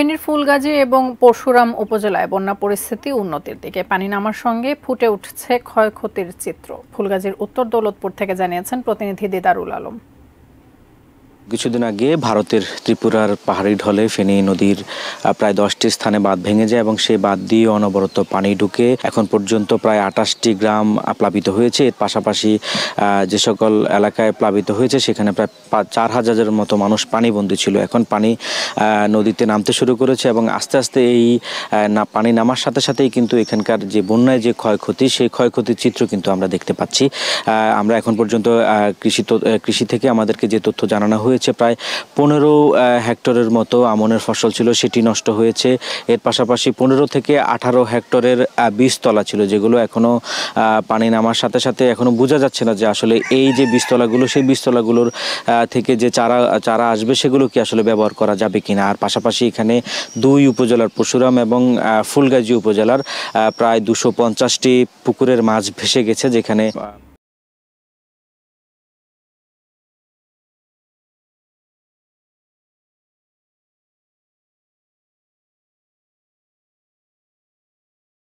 ফেনীর ফুলগাজী এবং পরশুরাম উপজেলায় বন্যা পরিস্থিতি উন্নতির দিকে। পানি নামার সঙ্গে ফুটে উঠছে ক্ষয়ক্ষতির চিত্র। ফুলগাজীর উত্তর দৌলতপুর থেকে জানিয়েছেন প্রতিনিধি দিদারুল আলম। কিছুদিন আগে ভারতের ত্রিপুরার পাহাড়ি ঢলে ফেনী নদীর প্রায় 10টি স্থানে বাঁধ ভেঙে যায় এবং সেই বাঁধ দিয়ে অনবরত পানি ঢুকে এখন পর্যন্ত প্রায় 28টি গ্রাম প্লাবিত হয়েছে। এর পাশাপাশি যে সকল এলাকায় প্লাবিত হয়েছে সেখানে প্রায় 4000-এর মতো মানুষ পানিবন্দী ছিল। এখন পানি নদীতে নামতে শুরু করেছে এবং আস্তে আস্তে এই পানি নামার সাথে সাথেই কিন্তু এখানকার যে বন্যায় যে ক্ষয়ক্ষতি, সেই ক্ষয়ক্ষতির চিত্র কিন্তু আমরা দেখতে পাচ্ছি। আমরা এখন পর্যন্ত কৃষি থেকে আমাদেরকে যে তথ্য জানানো হয়েছে, প্রায় 15 হেক্টরের মতো আমনের ফসল ছিল, সেটি নষ্ট হয়েছে। এর পাশাপাশি 15 থেকে 18 হেক্টরের বীজতলা ছিল, যেগুলো এখনো পানি নামার সাথে সাথে এখনো বোঝা যাচ্ছে না যে আসলে এই যে বীজতলাগুলো, সেই বীজতলাগুলোর থেকে যে চারা আসবে সেগুলো কি আসলে ব্যবহার করা যাবে কিনা। আর পাশাপাশি এখানে 2 উপজেলার পরশুরাম এবং ফুলগাজী উপজেলার প্রায় 250টি পুকুরের মাছ ভেসে গেছে, যেখানে